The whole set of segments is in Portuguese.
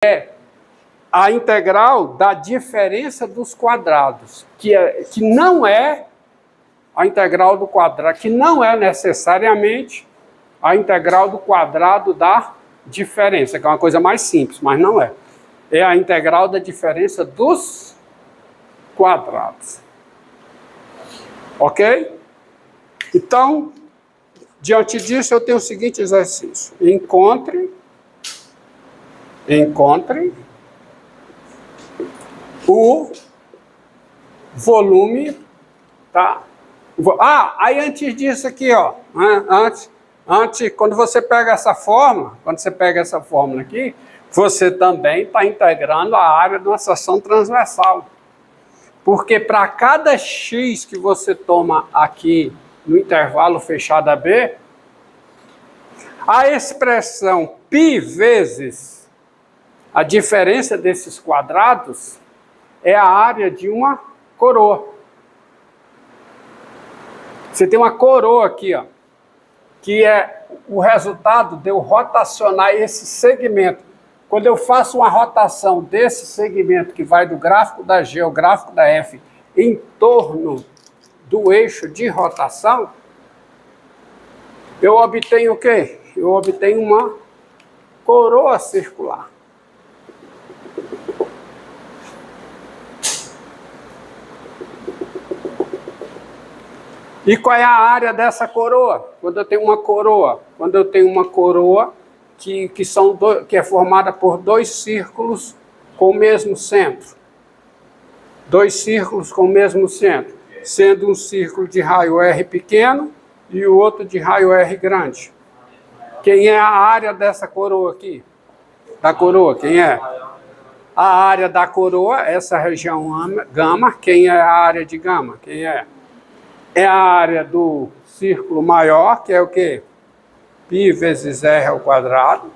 é a integral da diferença dos quadrados, que não é a integral do quadrado, que não é necessariamente a integral do quadrado da diferença, que é uma coisa mais simples, mas não é. É a integral da diferença dos quadrados. Ok? Então, diante disso, eu tenho o seguinte exercício. Encontre o volume, tá? Aí antes disso aqui, ó, antes, quando você pega essa fórmula, aqui, você também está integrando a área de uma seção transversal. Porque para cada x que você toma aqui no intervalo fechado AB, a expressão π vezes a diferença desses quadrados é a área de uma coroa. Você tem uma coroa aqui, ó, que é o resultado de eu rotacionar esse segmento. Quando eu faço uma rotação desse segmento que vai do gráfico da G ao gráfico da F em torno do eixo de rotação, eu obtenho o quê? Eu obtenho uma coroa circular. E qual é a área dessa coroa? Quando eu tenho uma coroa que é formada por dois círculos com o mesmo centro. Dois círculos com o mesmo centro, sendo um círculo de raio R pequeno e o outro de raio R grande. Quem é a área dessa coroa aqui? Da coroa, quem é? A área da coroa, essa região gama. Quem é a área de gama? Quem é? É a área do círculo maior, que é o quê? Π vezes R ao quadrado,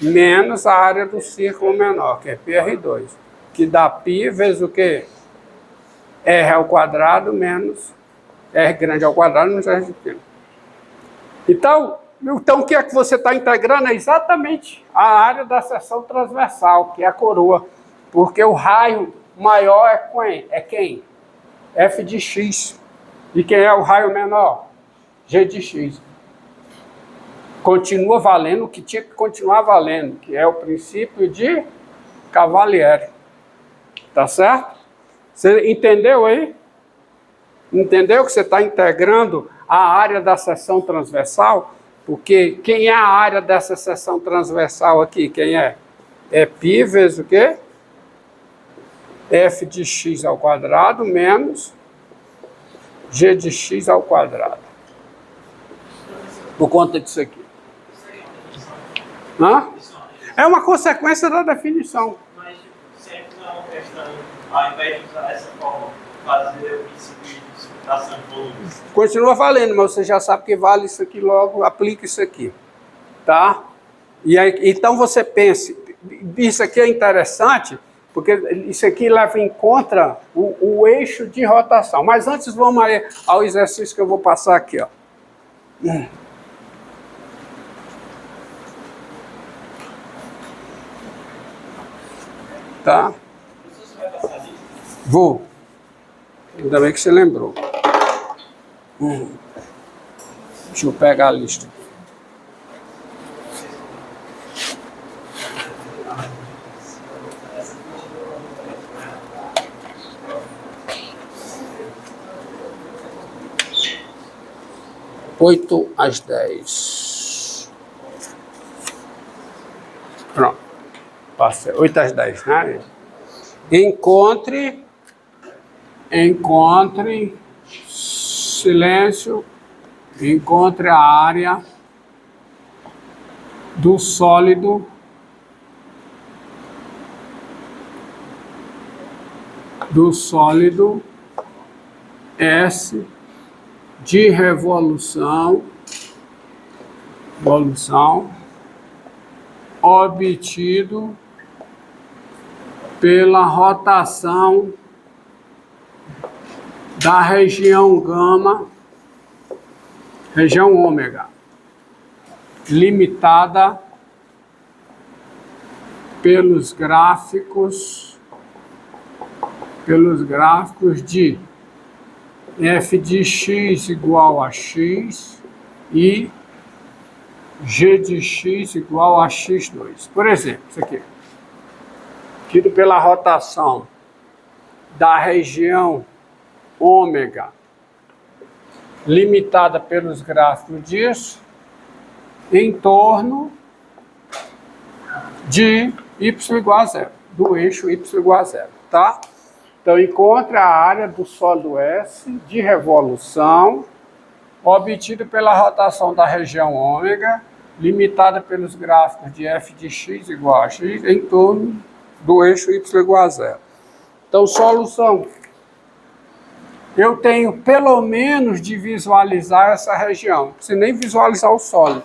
menos a área do círculo menor, que é PR2, que dá π vezes o quê? R ao quadrado menos R grande ao quadrado menos R pequeno. Então, o que é que você está integrando? É exatamente a área da seção transversal, que é a coroa, porque o raio maior é quem? F de x. E quem é o raio menor? G de x. Continua valendo o que tinha que continuar valendo, que é o princípio de Cavalieri. Tá certo? Você entendeu aí? Entendeu que você está integrando a área da seção transversal? Porque quem é a área dessa seção transversal aqui? Quem é? É π vezes o quê? F de x ao quadrado menos G de x ao quadrado. Por conta disso aqui. Hã? É uma consequência da definição. Mas sempre não é uma questão, ao invés de usar essa forma, fazer o princípio de disputação de volumes. Continua valendo, mas você já sabe que vale isso aqui logo, aplica isso aqui. Tá? E aí, então você pense, isso aqui é interessante, porque isso aqui leva em conta o eixo de rotação. Mas antes vamos aí ao exercício que eu vou passar aqui, ó. Tá? Vou. Ainda bem que você lembrou. Deixa eu pegar a lista. Oito às 10. Pronto. Passei. 8 às 10, né? Encontre, silêncio, encontre a área do sólido S de revolução obtido pela rotação da região gama, região ômega, limitada pelos gráficos de f de x igual a x e g de x igual a x2. Por exemplo, isso aqui. Tido pela rotação da região ômega, limitada pelos gráficos disso, em torno de y igual a zero, do eixo y igual a zero, tá? Então, encontre a área do sólido S de revolução obtida pela rotação da região ômega, limitada pelos gráficos de f de x igual a x, em torno do eixo y igual a zero. Então, solução. Eu tenho pelo menos de visualizar essa região. Não preciso nem visualizar o sólido.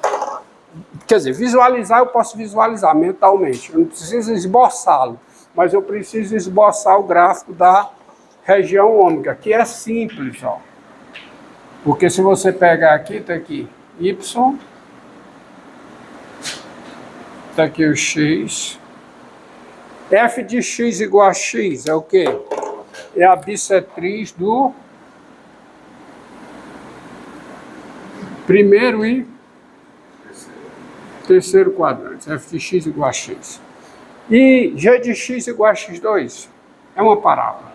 Quer dizer, visualizar eu posso visualizar mentalmente. Eu não preciso esboçá-lo. Mas eu preciso esboçar o gráfico da região ômega, que é simples, ó. Porque se você pegar aqui, tá aqui y, tá aqui o x. F de x igual a x é o quê? É a bissetriz do primeiro e terceiro quadrante. F de x igual a x. E g de x igual a x2 é uma parábola.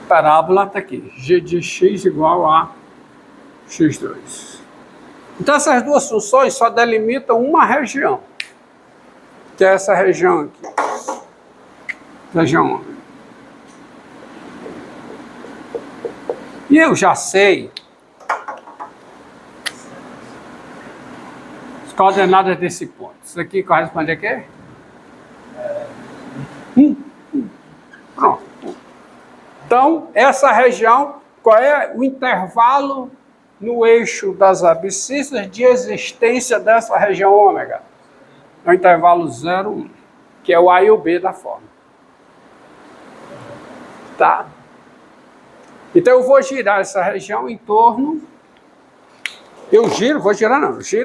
Parábola está aqui. G de x igual a x2. Então essas duas funções só delimitam uma região. Que é essa região aqui. Região ômega. E eu já sei as coordenadas desse ponto. Isso aqui corresponde a quê? Pronto. Então, essa região, qual é o intervalo no eixo das abscissas de existência dessa região ômega? É o intervalo 0, 1, que é o A e o B da forma. Tá? Então, eu vou girar essa região em torno... Eu giro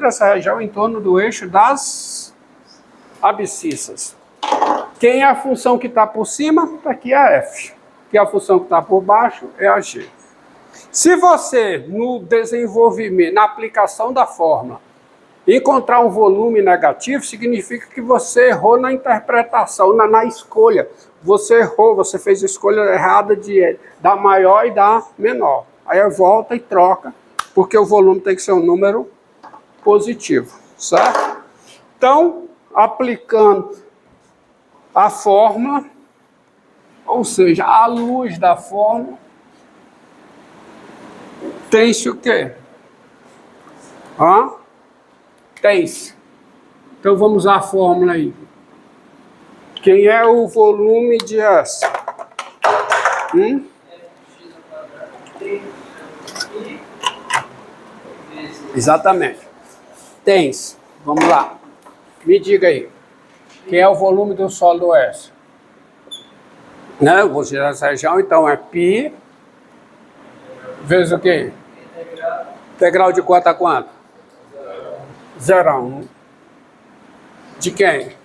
essa região em torno do eixo das abscissas. Quem é a função que está por cima? Está aqui a F. Que a função que está por baixo é a G. Se você, no desenvolvimento, na aplicação da fórmula, encontrar um volume negativo, significa que você errou na interpretação, na escolha. Você errou, você fez a escolha errada da maior e da menor. Aí volta e troca, porque o volume tem que ser um número positivo, certo? Então, aplicando a fórmula, ou seja, à luz da fórmula, tem-se o quê? Tem-se. Então vamos usar a fórmula aí. Quem é o volume de S? Exatamente. Tem-se. Vamos lá. Me diga aí. Quem é o volume do sólido S? Né? Eu vou girar essa região, então é π vezes o quê? Integral de quanto a quanto? 0 a 1. De quem?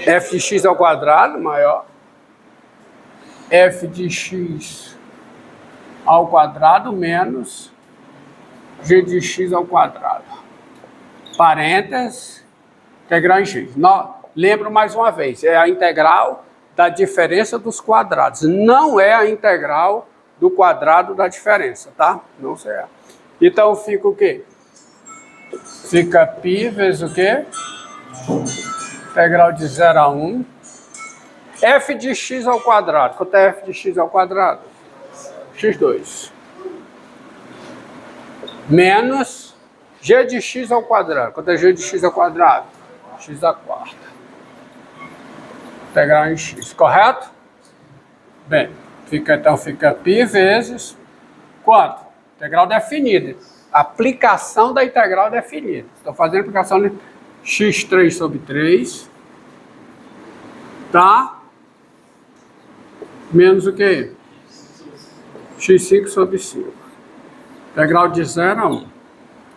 F de x ao quadrado, maior. F de x ao quadrado menos g de x ao quadrado. Parênteses, integral em x. Lembro mais uma vez, é a integral da diferença dos quadrados. Não é a integral do quadrado da diferença, tá? Não será. Então fica o quê? Fica π vezes o quê? Integral de 0 a 1. F de x ao quadrado. Quanto é f de x ao quadrado? x2. Menos g de x ao quadrado. Quanto é g de x ao quadrado? x à quarta. Integral em x, correto? Bem, então fica π vezes quanto? Integral definida. Aplicação da integral definida. Estou fazendo a aplicação de x3 sobre 3. Tá? Menos o quê? x5 sobre 5. Integral de 0 a 1.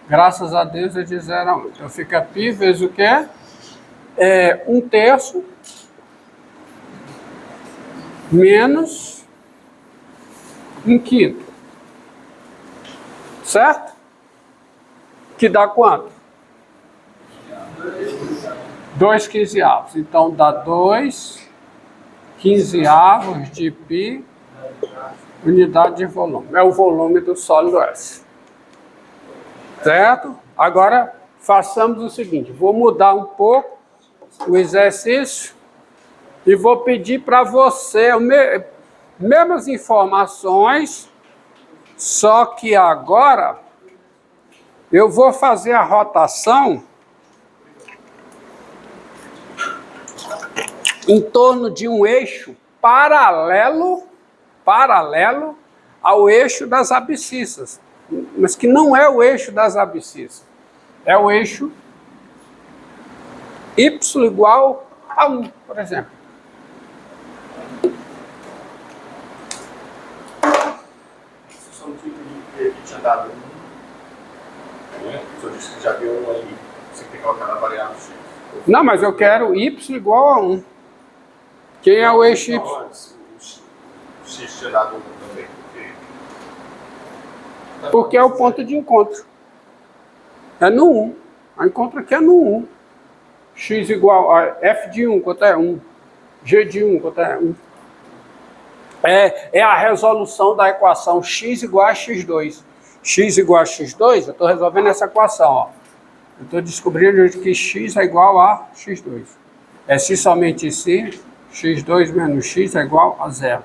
Graças a Deus é de 0 a 1. Então fica π vezes o quê? 1/3 menos 1/5. Certo? Que dá quanto? 2/15. Então dá 2/15 de π unidade de volume. É o volume do sólido S. Certo? Agora façamos o seguinte, vou mudar um pouco o exercício e vou pedir para você mesmas informações, só que agora eu vou fazer a rotação em torno de um eixo paralelo ao eixo das abscissas, mas que não é o eixo das abscissas, é o eixo y igual a 1, por exemplo. Isso são tipo de que tinha dado 1. O senhor disse que já deu 1 aí, você tem que colocar na variável x. Não, mas eu quero y igual a 1. Quem é o eixo y? Não, antes, o x tinha dado 1 também, Porque é o ponto de encontro. É no 1. O encontro aqui é no 1. X igual a f de 1, quanto é 1? G de 1, quanto é 1? É a resolução da equação x igual a x2. X igual a x2, eu estou resolvendo essa equação. Ó. Eu estou descobrindo que x é igual a x2. É se somente se, x2 menos x é igual a 0.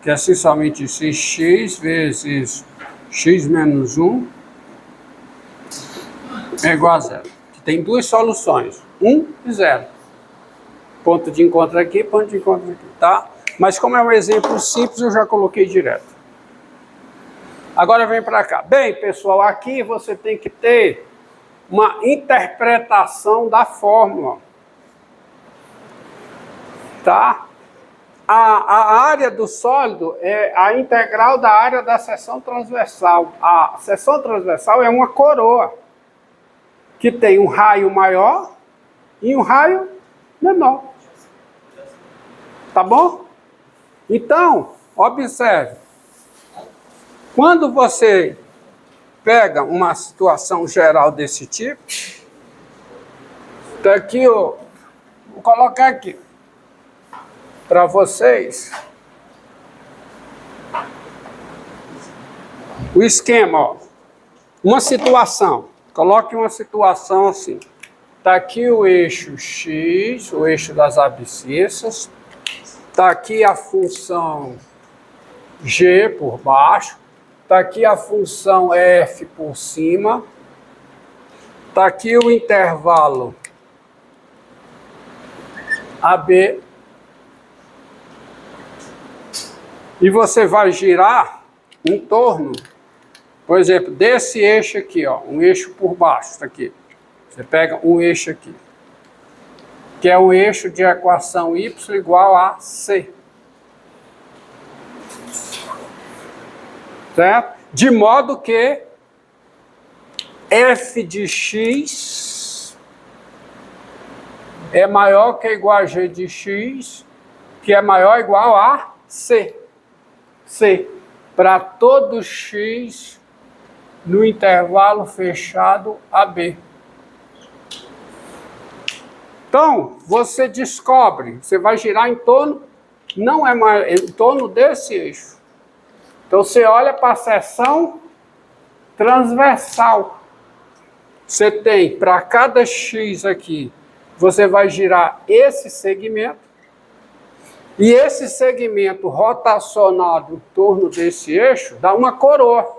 Que é se somente se x vezes x menos 1 é igual a 0. Tem duas soluções, 1 e 0. Ponto de encontro aqui, ponto de encontro aqui, tá? Mas como é um exemplo simples, eu já coloquei direto. Agora vem para cá. Bem, pessoal, aqui você tem que ter uma interpretação da fórmula. Tá? A área do sólido é a integral da área da seção transversal. A seção transversal é uma coroa que tem um raio maior e um raio menor. Tá bom? Então, observe. Quando você pega uma situação geral desse tipo, tá aqui, ó, vou colocar aqui para vocês o esquema, ó. Uma situação. Coloque uma situação assim. Está aqui o eixo x, o eixo das abscissas. Está aqui a função g por baixo. Está aqui a função f por cima. Está aqui o intervalo AB. E você vai girar em torno, por exemplo, desse eixo aqui, ó, um eixo por baixo, isso aqui. Você pega um eixo aqui, que é o eixo de equação y igual a c. Certo? De modo que f de x é maior que igual a g de x, que é maior ou igual a c. C, para todo x no intervalo fechado AB. Então, você descobre, você vai girar em torno, não é mais, em torno desse eixo. Então, você olha para a seção transversal. Você tem, para cada x aqui, você vai girar esse segmento. E esse segmento rotacionado em torno desse eixo dá uma coroa,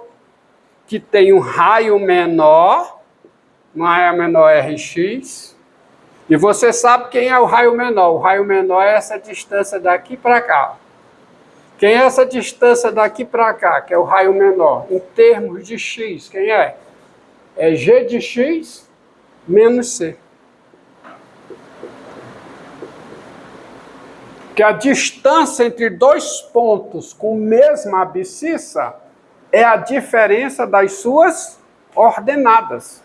que tem um raio menor Rx, e você sabe quem é o raio menor. O raio menor é essa distância daqui para cá. Quem é essa distância daqui para cá, que é o raio menor? Em termos de x, quem é? É g de x menos c. Que a distância entre dois pontos com mesma abscissa é a diferença das suas ordenadas.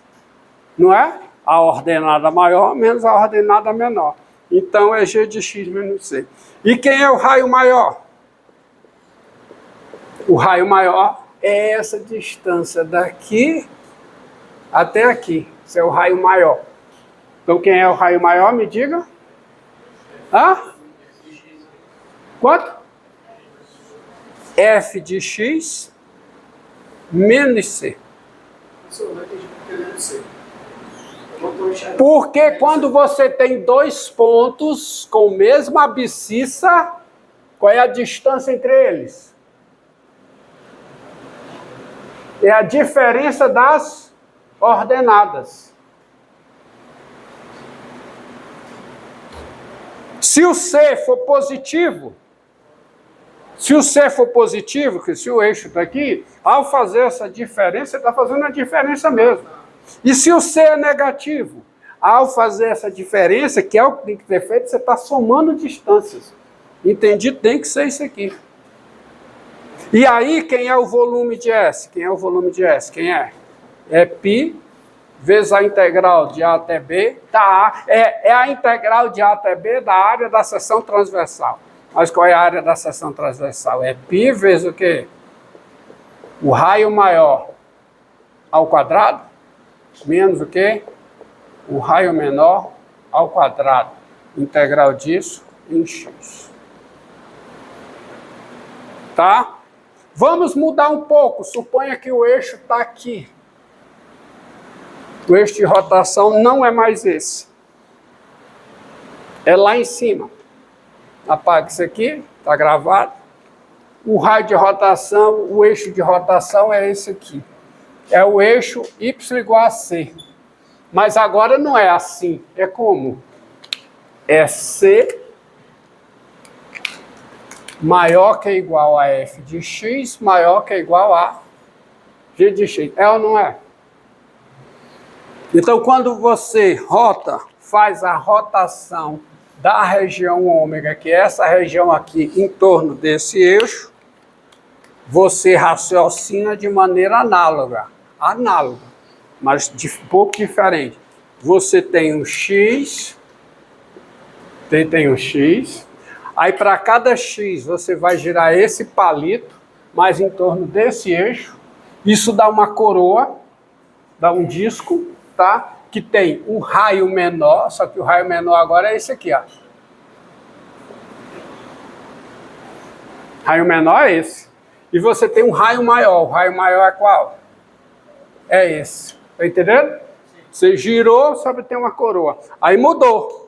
não é? A ordenada maior menos a ordenada menor. Então é G de x menos C. E quem é o raio maior? O raio maior é essa distância daqui até aqui. Esse é o raio maior. Então quem é o raio maior, me diga? Hã? Quanto? F de x menos C. Porque quando você tem dois pontos com mesma abscissa, qual é a distância entre eles? É a diferença das ordenadas. Se o C for positivo, que se o eixo está aqui, ao fazer essa diferença, você está fazendo a diferença mesmo. E se o C é negativo, ao fazer essa diferença, que é o que tem que ter feito, você está somando distâncias. Entendi? Tem que ser isso aqui. E aí, quem é o volume de S? Quem é o volume de S? Quem é? É π vezes a integral de A até B, é a integral de A até B da área da seção transversal. Mas qual é a área da seção transversal? É π vezes o quê? O raio maior ao quadrado, menos o quê? O raio menor ao quadrado. Integral disso em x. Tá? Vamos mudar um pouco. Suponha que o eixo está aqui. O eixo de rotação não é mais esse. É lá em cima. Apaga isso aqui, está gravado. O raio de rotação, o eixo de rotação é esse aqui. É o eixo y igual a c. Mas agora não é assim. É como? É c maior que ou igual a f de x, maior que ou igual a g de x. É ou não é? Então, quando você rota, faz a rotação da região ômega, que é essa região aqui, em torno desse eixo, você raciocina de maneira análoga, mas pouco diferente. Você tem um x, tem um x, aí para cada x você vai girar esse palito, mas em torno desse eixo, isso dá uma coroa, dá um disco, tá? Que tem um raio menor, só que o raio menor agora é esse aqui, ó. Raio menor é esse. E você tem um raio maior. O raio maior é qual? É esse. Tá entendendo? Você girou, só tem uma coroa. Aí mudou.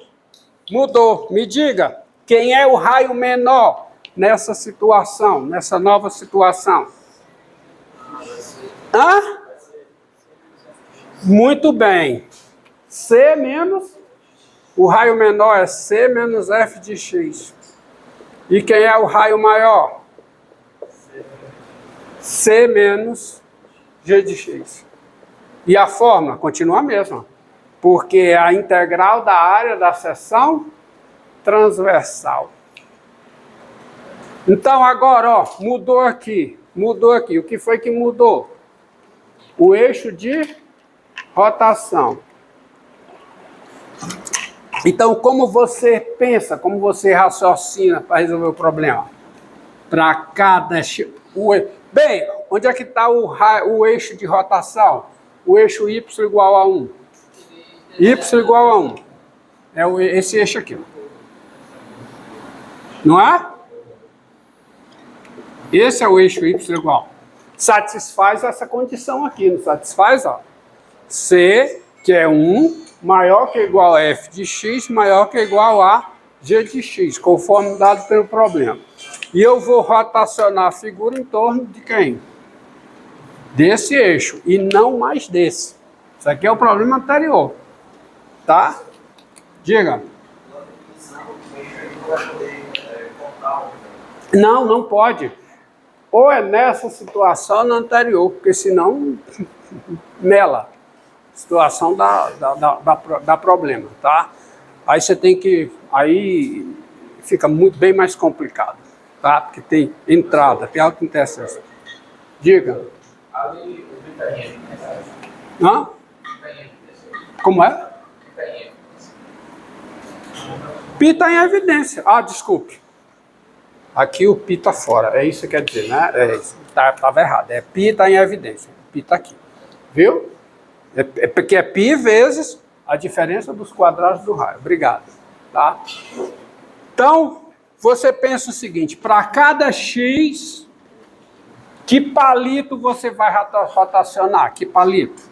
Mudou. Me diga, quem é o raio menor nessa situação, nessa nova situação? Hã? Muito bem. C menos, o raio menor é C menos F de x. E quem é o raio maior? C menos G de x. E a fórmula continua a mesma, porque é a integral da área da seção transversal. Então agora, ó, mudou aqui. O que foi que mudou? O eixo de rotação. Então, como você pensa, como você raciocina para resolver o problema? Para cada... Bem, onde é que está o eixo de rotação? O eixo y igual a 1. Y igual a 1. É esse eixo aqui. Não é? Esse é o eixo y igual. Satisfaz essa condição aqui, não satisfaz? Ó. C, que é 1, maior que ou igual a f de x, maior que ou igual a g de x, conforme dado pelo problema. E eu vou rotacionar a figura em torno de quem? Desse eixo, e não mais desse. Isso aqui é o problema anterior. Tá? Diga. Não, não pode. Ou é nessa situação ou na anterior, porque senão mela. Situação dá problema, tá? Aí você tem que... Aí fica bem mais complicado, tá? Porque tem entrada, tem autointerseção. Diga. Hã? Como é? Pi está em evidência. Ah, desculpe. Aqui o pi está fora. É isso que quer dizer, né? É isso. Estava errado. É pi está em evidência. O pi está aqui. Viu? É porque é pi vezes a diferença dos quadrados do raio. Obrigado. Tá? Então, você pensa o seguinte. Para cada x, que palito você vai rotacionar? Que palito?